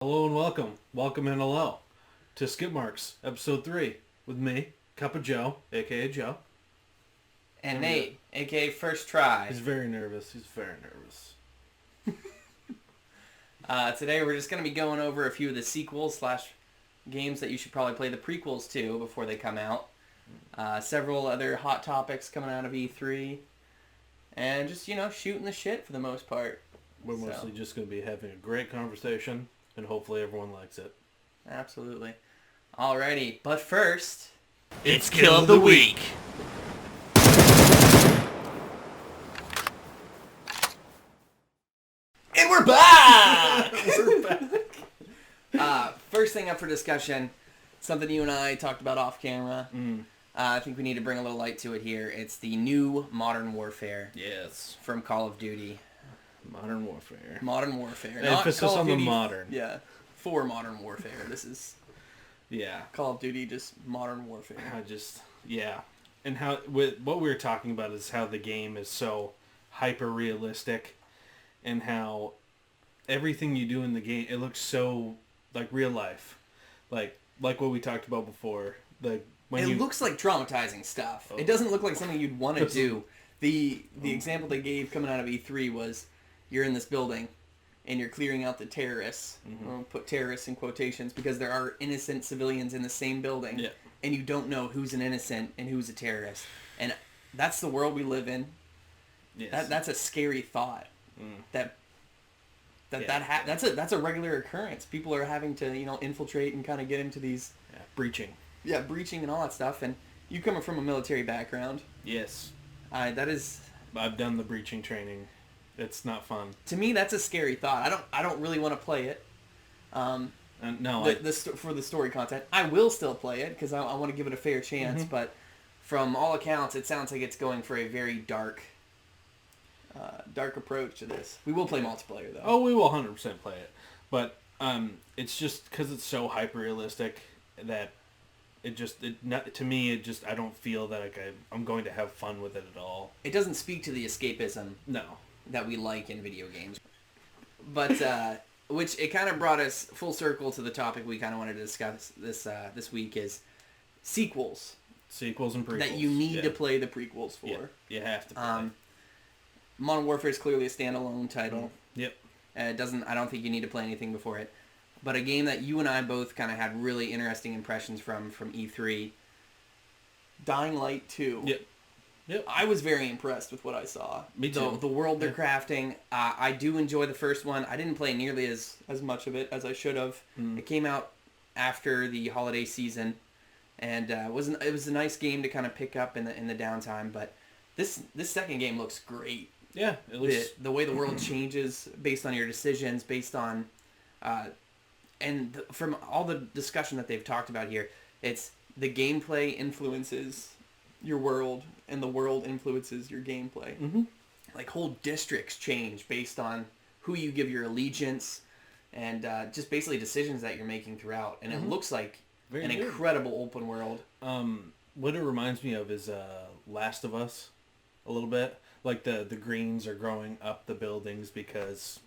Hello and welcome. Welcome and hello to SKITMARKS, episode 3, with me, Cup of Joe, aka Joe. And Nate, aka First Try. He's very nervous. He's very nervous. Today we're just going to be going over a few of the sequels slash games that you should probably play the prequels to before they come out. Several other hot topics coming out of E3. And just, shooting the shit for the most part. We're mostly just going to be having a great conversation, and hopefully everyone likes it. Absolutely. Alrighty, but first... It's Kill of the Week! And we're back! We're back. First thing up for discussion, something you and I talked about off camera. Mm. I think we need to bring a little light to it here. It's the new Modern Warfare Yes. from Call of Duty. Modern Warfare. Modern Warfare. Emphasis Call of on the Duty, modern. Yeah. For Modern Warfare. This is Yeah. Call of Duty, just Modern Warfare. Yeah. And what we were talking about is how the game is so hyper-realistic, and how everything you do in the game, it looks so like real life. Like what we talked about before. It looks like traumatizing stuff. It doesn't look like something you'd want to do. The example they gave coming out of E3 was you're in this building and you're clearing out the terrorists. Mm-hmm. I'll put terrorists in quotations because there are innocent civilians in the same building. Yeah. And you don't know who's an innocent and who's a terrorist. And that's the world we live in. Yes. That's a scary thought. Mm. That's a regular occurrence. People are having to, infiltrate and kind of get into these... Yeah. Breaching. Yeah, breaching and all that stuff. And you coming from a military background... Yes. That is... I've done the breaching training. It's not fun. To me, that's a scary thought. I don't really want to play it. No, for the story content. I will still play it because I want to give it a fair chance. Mm-hmm. But from all accounts, it sounds like it's going for a very dark approach to this. We will play multiplayer though. Oh, we will 100% play it. But it's just because it's so hyper-realistic that to me, I don't feel that I'm going to have fun with it at all. It doesn't speak to the escapism No. that we like in video games. But which it kind of brought us full circle to the topic we kind of wanted to discuss this week is sequels. Sequels and prequels. That you need to play the prequels for. Yeah, you have to play. Modern Warfare is clearly a standalone title. Yep. I don't think you need to play anything before it. But a game that you and I both kind of had really interesting impressions from E3, Dying Light 2. Yep. I was very impressed with what I saw. Me too. The world they're crafting. I do enjoy the first one. I didn't play nearly as much of it as I should have. It came out after the holiday season, and it was a nice game to kind of pick up in the downtime. But this second game looks great. Yeah, it looks... The way the world changes based on your decisions, based on... from all the discussion that they've talked about here, it's the gameplay influences your world, and the world influences your gameplay. Mm-hmm. Like whole districts change based on who you give your allegiance, and just basically decisions that you're making throughout. And it looks like an incredible open world. What it reminds me of is Last of Us, a little bit. Like the greens are growing up the buildings because...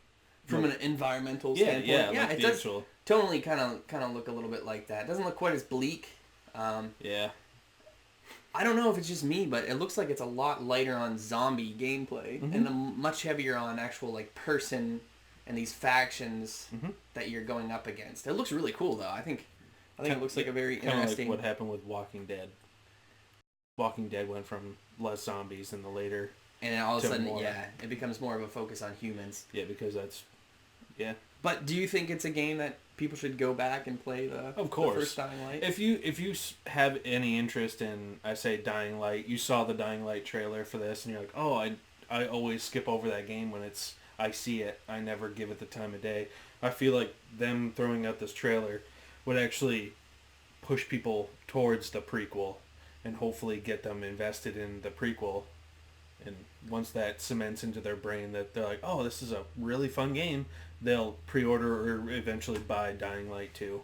From an environmental standpoint. Yeah, it does totally kind of look a little bit like that. It doesn't look quite as bleak. Yeah. I don't know if it's just me, but it looks like it's a lot lighter on zombie gameplay and much heavier on actual like person and these factions that you're going up against. It looks really cool though. I think it looks like a very interesting... Like what happened with Walking Dead. Walking Dead went from less zombies in the later... And then all of a sudden, it becomes more of a focus on humans. Yeah, because that's... Yeah. But do you think it's a game that people should go back and play the first Dying Light? If you have any interest in, I say, Dying Light, you saw the Dying Light trailer for this, and you're like, oh, I always skip over that game when I see it. I never give it the time of day. I feel like them throwing out this trailer would actually push people towards the prequel and hopefully get them invested in the prequel. And once that cements into their brain that they're like, oh, this is a really fun game, they'll pre-order or eventually buy Dying Light 2.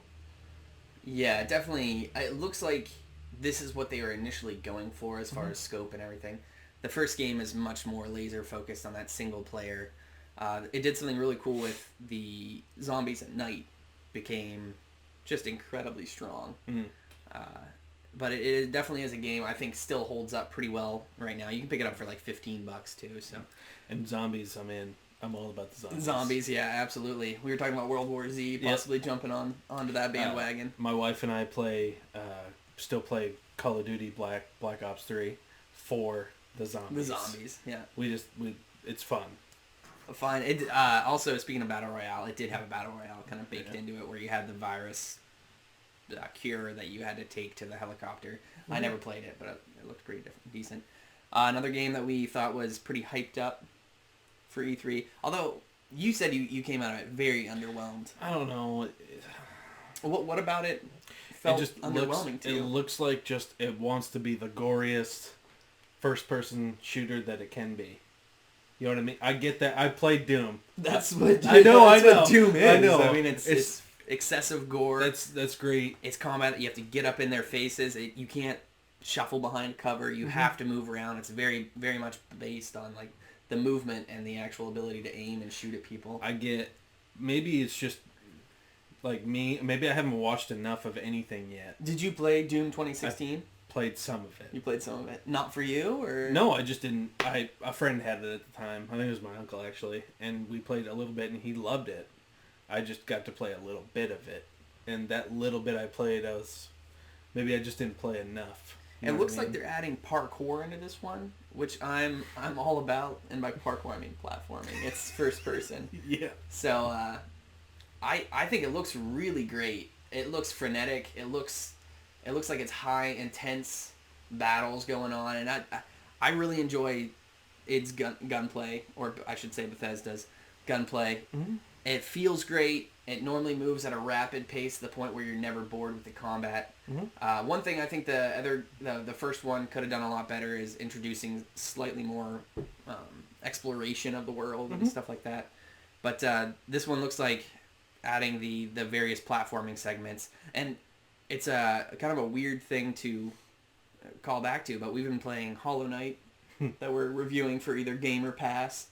Yeah, definitely. It looks like this is what they were initially going for as far as scope and everything. The first game is much more laser focused on that single player. It did something really cool with the zombies at night. became just incredibly strong. Mm. But it definitely is a game I think still holds up pretty well right now. You can pick it up for like $15 too. So. And zombies, I'm in. I'm all about the zombies. Zombies, yeah, absolutely. We were talking about World War Z, possibly jumping onto that bandwagon. My wife and I still play Call of Duty Black Ops 3 for the zombies. The zombies, yeah. It's fun. Fine. It also, speaking of battle royale, it did have a battle royale kind of baked into it, where you had the virus cure that you had to take to the helicopter. Mm-hmm. I never played it, but it looked pretty decent. Another game that we thought was pretty hyped up for E3, although you said you came out of it very underwhelmed. I don't know. What about it felt underwhelming to you? It looks like just it wants to be the goriest first-person shooter that it can be. You know what I mean? I get that. I played Doom. That's what I know. what Doom is. I know. I mean, it's excessive gore. That's great. It's combat. You have to get up in their faces. You can't shuffle behind cover. You have to move around. It's very, very much based on like the movement and the actual ability to aim and shoot at people. I get. Maybe it's just like me. Maybe I haven't watched enough of anything yet. Did you play Doom 2016? Played some of it. You played some of it. Not for you, or no? I just didn't. A friend had it at the time. I think it was my uncle actually, and we played a little bit, and he loved it. I just got to play a little bit of it, and that little bit I played, maybe I just didn't play enough. It looks like they're adding parkour into this one, which I'm all about. And by parkour, I mean platforming. It's first person. Yeah. So I think it looks really great. It looks frenetic. It looks like it's high intense battles going on, and I really enjoy its gunplay, or I should say Bethesda's gunplay. Mm-hmm. It feels great. It normally moves at a rapid pace to the point where you're never bored with the combat. Mm-hmm. One thing I think the first one could have done a lot better is introducing slightly more exploration of the world and stuff like that. But this one looks like adding the various platforming segments, and it's a kind of a weird thing to call back to, but we've been playing Hollow Knight that we're reviewing for either Game or Pass.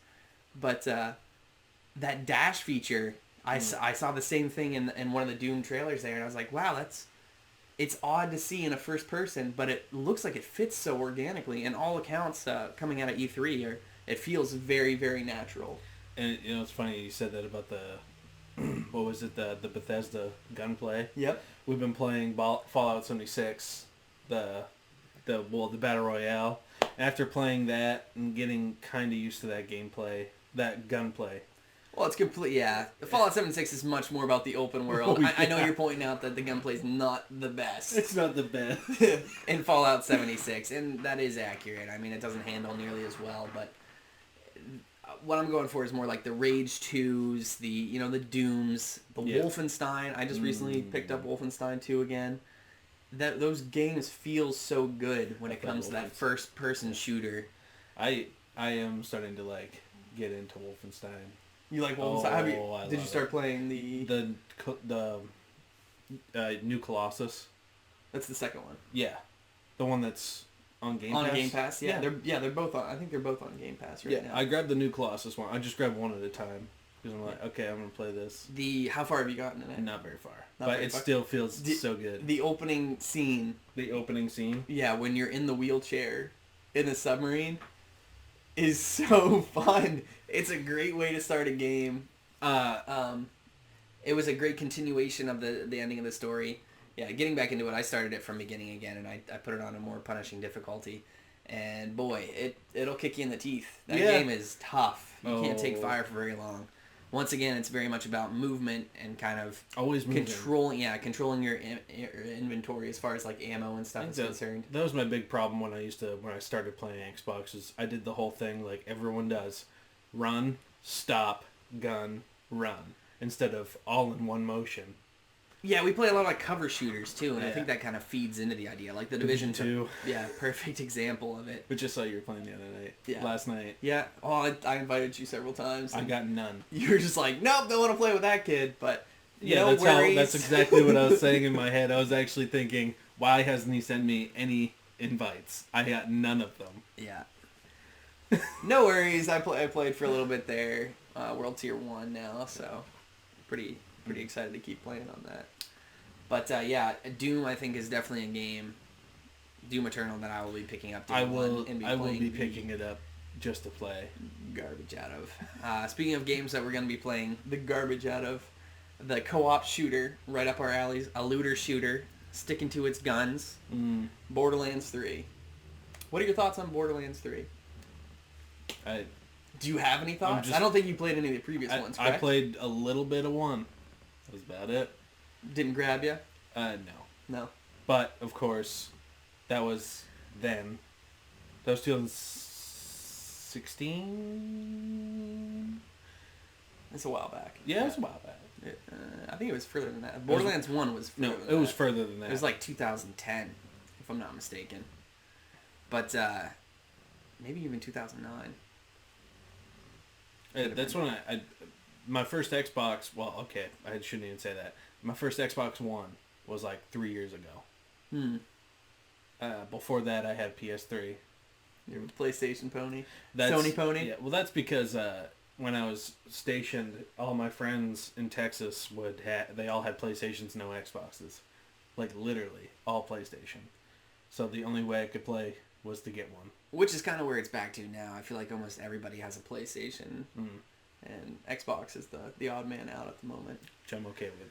But that dash feature, I saw the same thing in one of the Doom trailers there, and I was like, wow, it's odd to see in a first person, but it looks like it fits so organically. And all accounts coming out of E3, it feels very, very natural. And you know, it's funny you said that about the what was it, the Bethesda gunplay? Yep. We've been playing Fallout 76, the Battle Royale. After playing that and getting kind of used to that gameplay, that gunplay. Well, it's complete, yeah. The Fallout 76 is much more about the open world. I know you're pointing out that the gunplay is not the best. It's not the best. in Fallout 76, and that is accurate. I mean, it doesn't handle nearly as well, but what I'm going for is more like the Rage 2s, the Dooms, the Wolfenstein. I just recently picked up Wolfenstein 2 again. Those games feel so good when it comes to that first-person shooter. I am starting to get into Wolfenstein. You like Wolfenstein? Did you start playing the New Colossus? That's the second one. Yeah, the one that's on Game Pass. On Game Pass, yeah. They're both on. I think they're both on Game Pass now. I grabbed the New Colossus one. I just grabbed one at a time because I'm like, okay, I'm gonna play this. How far have you gotten in it? Not very far, but it still feels so good. The opening scene. The opening scene. Yeah, when you're in the wheelchair in the submarine, is so fun. It's a great way to start a game. It was a great continuation of the ending of the story. Yeah, getting back into it, I started it from beginning again, and I put it on a more punishing difficulty. And boy, it'll kick you in the teeth. That game is tough. You can't take fire for very long. Once again, it's very much about movement and kind of always controlling your inventory as far as like ammo and stuff is concerned. That was my big problem when I started playing Xbox. Is I did the whole thing like everyone does: run, stop, gun, run, instead of all in one motion. Yeah, we play a lot of like cover shooters too, and I think that kind of feeds into the idea. Like the Division 2. Yeah, perfect example of it. Which I saw you were playing the other night. Last night. Yeah. Oh, I invited you several times. I got none. You were just like, nope, don't want to play with that kid. But that's exactly what I was saying in my head. I was actually thinking, why hasn't he sent me any invites? I got none of them. Yeah. No worries. I played for a little bit there. World Tier 1 now, so pretty pretty excited to keep playing on that. But yeah, Doom I think is definitely a game, Doom Eternal, that I will be picking up. I will be picking it up just to play. Garbage out of. Speaking of games that we're going to be playing the garbage out of, the co-op shooter right up our alleys, a looter shooter, sticking to its guns, Borderlands 3. What are your thoughts on Borderlands 3? Do you have any thoughts? I don't think you played any of the previous ones, correct? I played a little bit of one. That was about it. Didn't grab you? No. No. But, of course, that was then. That was 2016? It's a while back. Yeah, it was a while back. I think it was further than that. Borderlands 1 was further than that. No, it was further than that. It was like 2010, if I'm not mistaken. But maybe even 2009. That's when I my first Xbox, well, okay, I shouldn't even say that. My first Xbox One was like 3 years ago. Before that, I had PS3. You're a PlayStation pony? Sony pony? Yeah, well, that's because when I was stationed, all my friends in Texas they all had PlayStations, no Xboxes. Like, literally, all PlayStation. So the only way I could play was to get one. Which is kind of where it's back to now. I feel like almost everybody has a PlayStation. And Xbox is the odd man out at the moment. Which I'm okay with.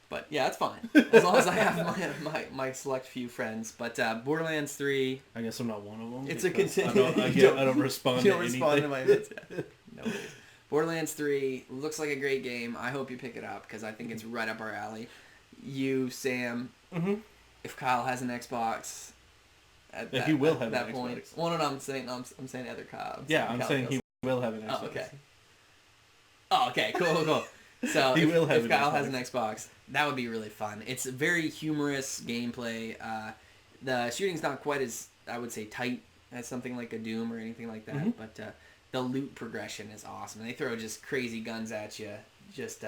But yeah, it's fine. As long as I have my select few friends. But Borderlands 3... I guess I'm not one of them. It's a continue. I don't respond to anything. You don't respond to my hits. Yeah. No worries. Borderlands 3 looks like a great game. I hope you pick it up because I think it's right up our alley. You, Sam, if Kyle has an Xbox... he will have that an point. Xbox. Well, no, I'm saying other Kyle. I'm saying he will have an Xbox. Oh, okay. Cool. So if Kyle has an Xbox, that would be really fun. It's a very humorous gameplay. The shooting's not quite as, I would say, tight as something like a Doom or anything like that, but the loot progression is awesome. They throw just crazy guns at you. Just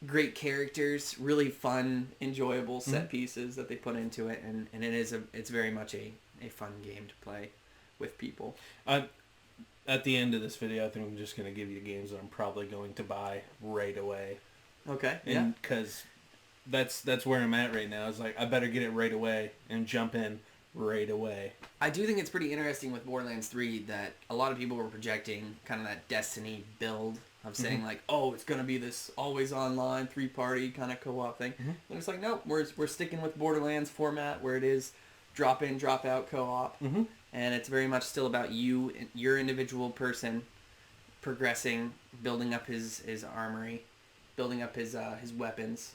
great characters, really fun, enjoyable set pieces that they put into it, and it's very much a fun game to play with people. At the end of this video, I think I'm just going to give you games that I'm probably going to buy right away. Okay, Because that's where I'm at right now. It's like, I better get it right away and jump in right away. I do think it's pretty interesting with Borderlands 3 that a lot of people were projecting kind of that Destiny build of saying like, oh, it's going to be this always online 3-party kind of co-op thing. And it's like, nope, we're sticking with Borderlands format where it is drop in, drop out co-op. And it's very much still about your individual person progressing, building up his armory, building up his weapons.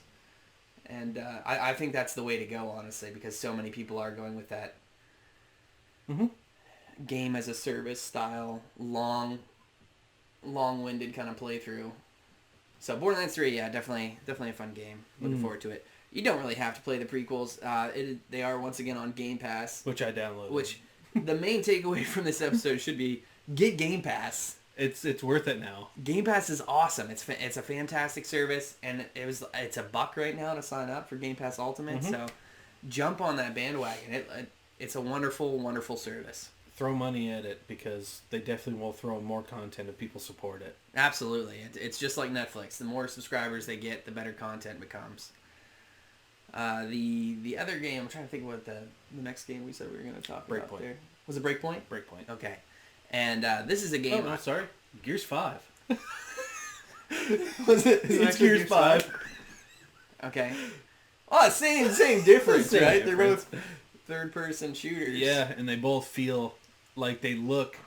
And I think that's the way to go, honestly, because so many people are going with that game as a service style, long-winded kind of playthrough. So Borderlands 3, yeah, definitely a fun game. Looking forward to it. You don't really have to play the prequels. They are once again on Game Pass, which I downloaded. Which the main takeaway from this episode should be get Game Pass. It's worth it now. Game Pass is awesome. It's a fantastic service, and it's $1 right now to sign up for Game Pass Ultimate. So jump on that bandwagon. It's a wonderful, wonderful service. Throw money at it because they definitely will throw more content if people support it. Absolutely. It's just like Netflix. The more subscribers they get, the better content becomes. The other game, I'm trying to think what the next game we said we were going to talk about there. Was it Breakpoint? Breakpoint. Okay. And this is a game... Oh, no, sorry. Gears 5. It's Gears 5. Okay. Oh, same difference, right? They're both third-person shooters. Yeah, and they both feel like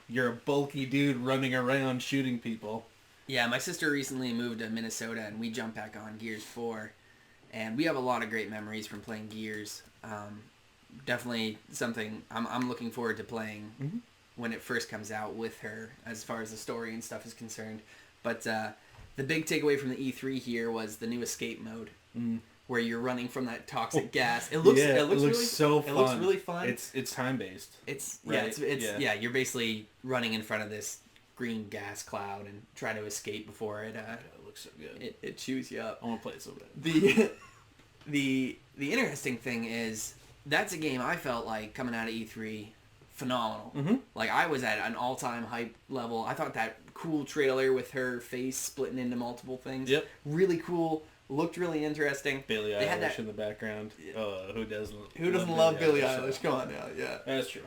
you're a bulky dude running around shooting people. Yeah, my sister recently moved to Minnesota, and we jumped back on Gears 4. And we have a lot of great memories from playing Gears. Definitely something I'm looking forward to playing when it first comes out with her, as far as the story and stuff is concerned. But the big takeaway from the E3 here was the new escape mode, where you're running from that toxic gas. It looks really fun. It's time based. You're basically running in front of this green gas cloud and trying to escape before it. It looks so good. It chews you up. I want to play it so bad. The interesting thing is that's a game I felt like coming out of E3 phenomenal. Like I was at an all-time hype level. I thought that cool trailer with her face splitting into multiple things. Yep. Really cool. Looked really interesting. Billie They had Eilish that- in the background. Who doesn't? Who doesn't love Billie So. Eilish? Come on now, yeah. That's true.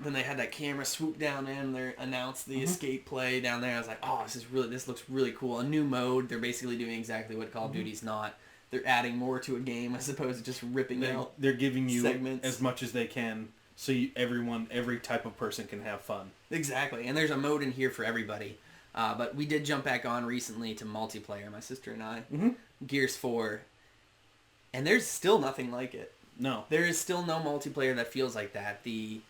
Then they had that camera swoop down in. They announced the escape play down there. I was like, oh, this looks really cool. A new mode. They're basically doing exactly what Call of Duty's not. They're adding more to a game as opposed to just ripping out. They're giving you segments. as much as they can, so every type of person can have fun. Exactly, and there's a mode in here for everybody. But we did jump back on recently to multiplayer, my sister and I. Gears 4. And there's still nothing like it. No. There is still no multiplayer that feels like that. The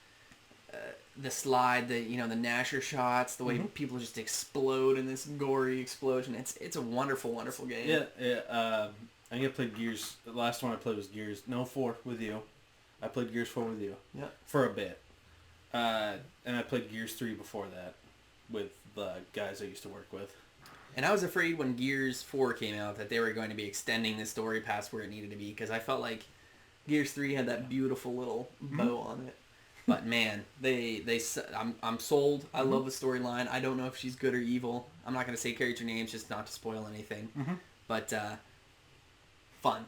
slide, the Nasher shots, the way people just explode in this gory explosion. It's a wonderful, wonderful game. Yeah. I think I played Gears. The last one I played was Gears. No, 4 with you. I played Gears 4 with you. Yeah. For a bit. And I played Gears 3 before that with the guys I used to work with. And I was afraid when Gears 4 came out that they were going to be extending the story past where it needed to be, because I felt like Gears 3 had that beautiful little bow on it. But man, I'm sold. I love the storyline. I don't know if she's good or evil. I'm not going to say character names just not to spoil anything. But fun.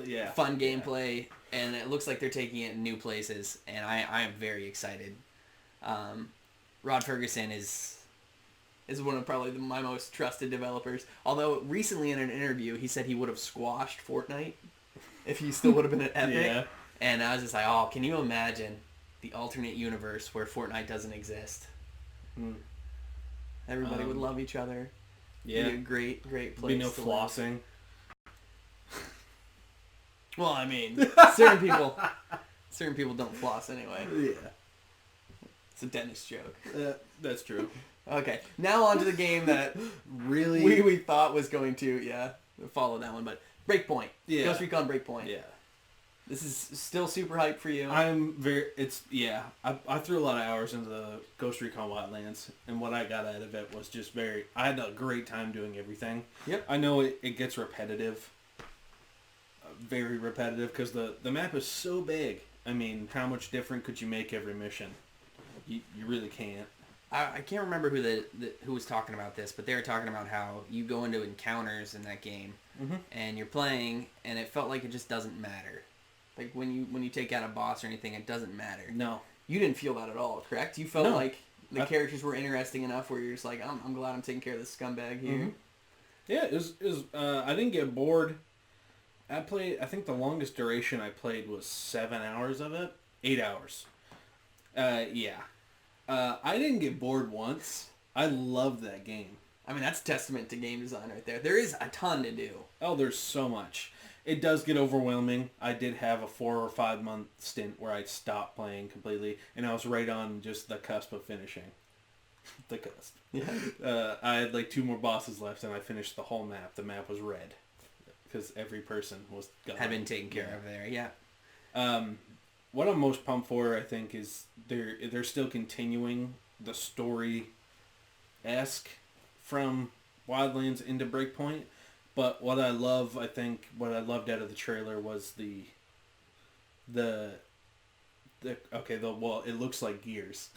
Yeah. Fun gameplay, and it looks like they're taking it in new places, and I am very excited. Rod Ferguson is one of probably my most trusted developers. Although recently in an interview he said he would have squashed Fortnite if he still would have been at Epic. Yeah. And I was just like, oh, can you imagine the alternate universe where Fortnite doesn't exist? Everybody would love each other. Yeah. Be a great place. Be no to live. flossing. Well, I mean, certain people don't floss anyway. Yeah. It's a dentist joke. That's true. Okay, now on to the game that Really? we thought was going to follow that one, but Breakpoint. Yeah. Ghost Recon Breakpoint. Yeah. This is still super hype for you. I threw a lot of hours into the Ghost Recon Wildlands, and what I got out of it was just I had a great time doing everything. Yep. I know it gets repetitive. Very repetitive, because the map is so big. I mean, how much different could you make every mission? You really can't. I can't remember who was talking about this, but they were talking about how you go into encounters in that game, and you're playing, and it felt like it just doesn't matter. Like when you take out a boss or anything, it doesn't matter. No. You didn't feel that at all, correct? You felt like the characters were interesting enough where you're just like, I'm glad I'm taking care of this scumbag here. Yeah, it was I didn't get bored. I think the longest duration I played was 7 hours of it. 8 hours. Yeah. I didn't get bored once. I loved that game. I mean, that's testament to game design right there. There is a ton to do. Oh, there's so much. It does get overwhelming. I did have a 4 or 5 month stint where I stopped playing completely, and I was right on just the cusp of finishing. The cusp. Yeah. I had like 2 more bosses left, and I finished the whole map. The map was red because every person was gone. Had been taken care of there. Yeah. What I'm most pumped for, I think, is they're still continuing the story-esque from Wildlands into Breakpoint. But what I loved out of the trailer was it looks like Gears.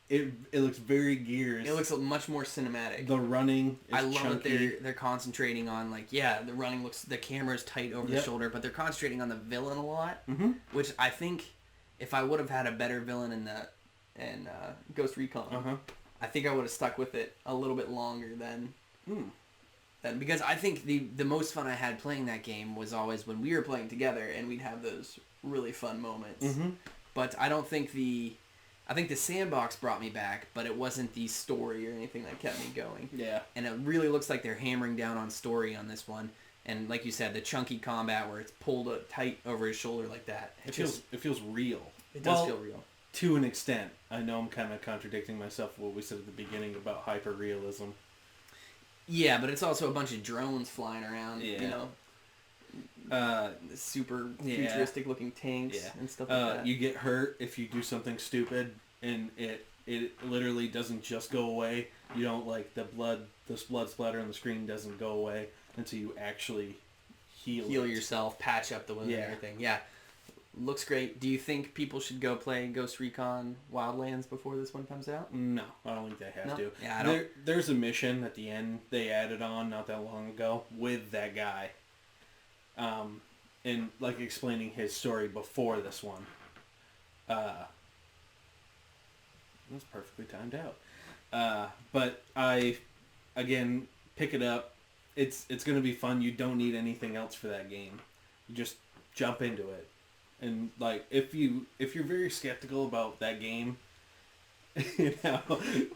It looks very Gears. It looks much more cinematic. The running is I love chunky. that they're concentrating on the running looks, the camera's tight over the shoulder, but they're concentrating on the villain a lot, which I think if I would have had a better villain in Ghost Recon, I think I would have stuck with it a little bit longer than because I think the most fun I had playing that game was always when we were playing together and we'd have those really fun moments. But I don't think I think the sandbox brought me back, but it wasn't the story or anything that kept me going. Yeah. And it really looks like they're hammering down on story on this one. And like you said, the chunky combat where it's pulled tight over his shoulder like that. It feels real. It does feel real. To an extent. I know I'm kind of contradicting myself with what we said at the beginning about hyper-realism. Yeah, but it's also a bunch of drones flying around, super futuristic looking tanks and stuff like that. You get hurt if you do something stupid, and it literally doesn't just go away. You don't the blood splatter on the screen doesn't go away until you actually heal yourself, patch up the wound and everything. Yeah. Looks great. Do you think people should go play Ghost Recon Wildlands before this one comes out? No, I don't think they have to. Yeah, I don't. There's a mission at the end they added on not that long ago with that guy. And like explaining his story before this one. That's perfectly timed out. But again, pick it up. It's going to be fun. You don't need anything else for that game. You just jump into it. And like if you're very skeptical about that game, you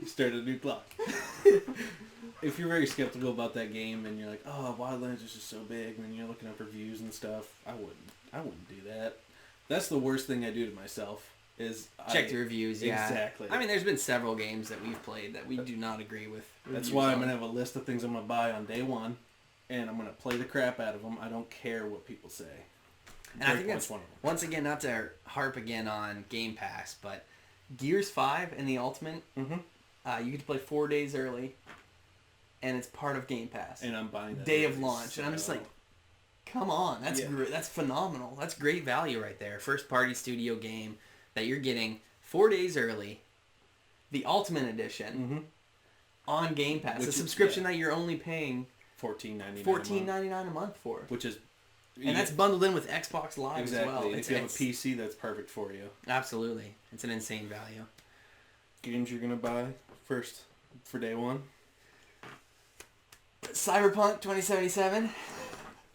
start a new clock. If you're very skeptical about that game and you're like, oh, Wildlands is just so big, and then you're looking up reviews and stuff, I wouldn't do that. That's the worst thing I do to myself is check the reviews. Yeah, exactly. I mean, there's been several games that we've played that we do not agree with. That's why I'm gonna have a list of things I'm gonna buy on day one, and I'm gonna play the crap out of them. I don't care what people say. And I think that's one of them. Once again, not to harp again on Game Pass, but Gears 5 and the Ultimate, you get to play 4 days early, and it's part of Game Pass. And I'm buying that day of launch, and I'm just like, come on, that's great. That's phenomenal. That's great value right there. First party studio game that you're getting 4 days early, the Ultimate Edition on Game Pass, a subscription that you're only paying $14.99 a month for, which is. And that's bundled in with Xbox Live as well. Exactly. If you have a PC, that's perfect for you. Absolutely. It's an insane value. Games you're going to buy first for day one? Cyberpunk 2077.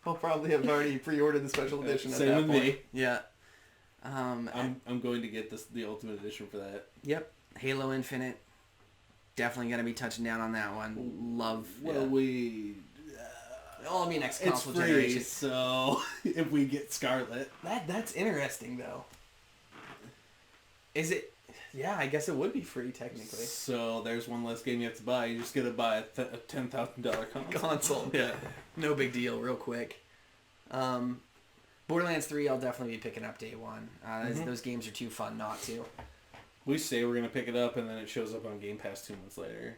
I'll probably have already pre-ordered the special edition at that point. Same with me. Yeah. I'm going to get the Ultimate Edition for that. Yep. Halo Infinite. Definitely going to be touching down on that one. Love. Well, I'll be next console it's free, generation. So if we get Scarlet, that's interesting though. Is it? Yeah, I guess it would be free technically. So there's one less game you have to buy. You just gotta buy a $10,000 console. Yeah, no big deal. Real quick. Borderlands 3, I'll definitely be picking up day one. Those games are too fun not to. We say we're gonna pick it up, and then it shows up on Game Pass 2 months later.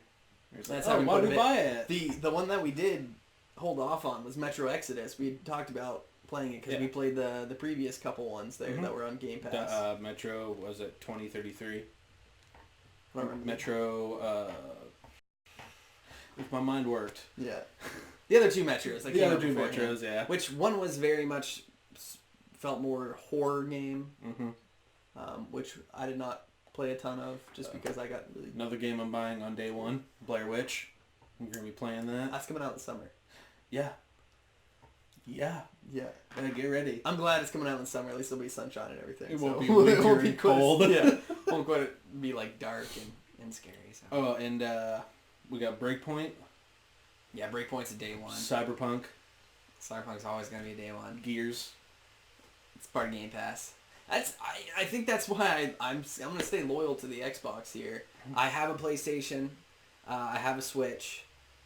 That's how we why do we buy it? The one that we did hold off on was Metro Exodus. We talked about playing it because we played the previous couple ones there that were on Game Pass. Metro was at 2033. If my mind worked. Yeah. The other two Metros. The other two Metros, yeah. Which one was very much felt more horror game, which I did not play a ton of just because I got really... Another game I'm buying on day one, Blair Witch. I'm going to be playing that. That's coming out in the summer. Yeah. Get ready. I'm glad it's coming out in the summer. At least there'll be sunshine and everything. It won't be winter and cold. Yeah. Won't quite be like dark and scary. So. Oh, and we got Breakpoint. Yeah, Breakpoint's a day one. Cyberpunk's always going to be a day one. Gears. It's part of Game Pass. I think that's why I'm going to stay loyal to the Xbox here. I have a PlayStation. I have a Switch.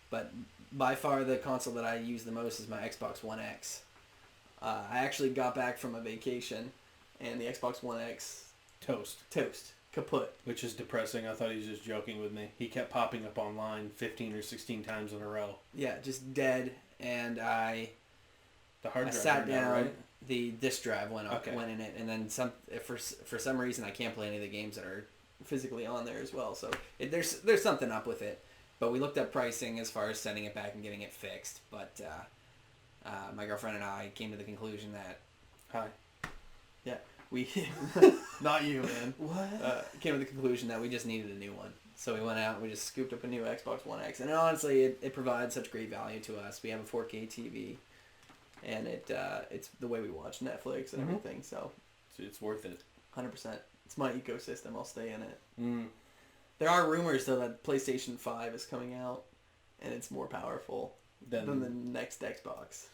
But by far the console that I use the most is my Xbox One X. I actually got back from a vacation, and the Xbox One X... Toast. Kaput. Which is depressing. I thought he was just joking with me. He kept popping up online 15 or 16 times in a row. Yeah, just dead, and The hard drive sat down, right? The disk drive went in it, and then for some reason I can't play any of the games that are physically on there as well, so there's something up with it. But we looked up pricing as far as sending it back and getting it fixed. But my girlfriend and I came to the conclusion that... Hi. Yeah. We... Not you, man. What? Came to the conclusion that we just needed a new one. So we went out and we just scooped up a new Xbox One X. And honestly, it provides such great value to us. We have a 4K TV. And it's the way we watch Netflix and everything. So it's worth it. 100%. It's my ecosystem. I'll stay in it. Mm. There are rumors, though, that PlayStation 5 is coming out, and it's more powerful than the next Xbox.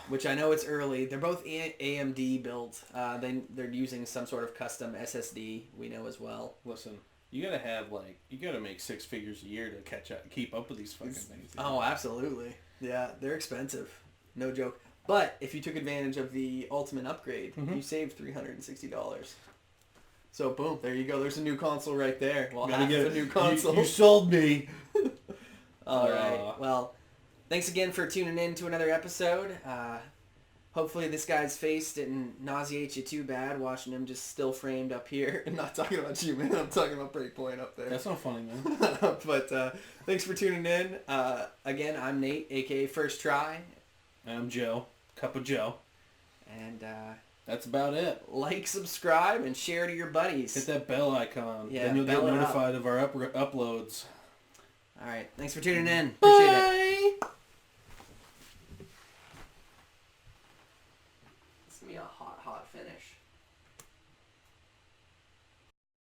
Which I know it's early. They're both AMD built. They're using some sort of custom SSD, we know as well. Listen, you gotta make 6 figures a year to keep up with these fucking things. Oh, absolutely. Yeah, they're expensive. No joke. But if you took advantage of the Ultimate upgrade, you saved $360. So boom, there you go. There's a new console right there. Well, half of a new console. You sold me. All right. Well, thanks again for tuning in to another episode. hopefully this guy's face didn't nauseate you too bad watching him just still framed up here. I'm not talking about you, man. I'm talking about Breakpoint up there. That's not funny, man. But thanks for tuning in. Again, I'm Nate, aka First Try. I'm Joe. Cup of Joe. And that's about it. like, subscribe, and share to your buddies. Hit that bell icon. Yeah, then you'll get bell it notified of our uploads. All right. Thanks for tuning in. Appreciate it. It's going to be a hot, hot finish.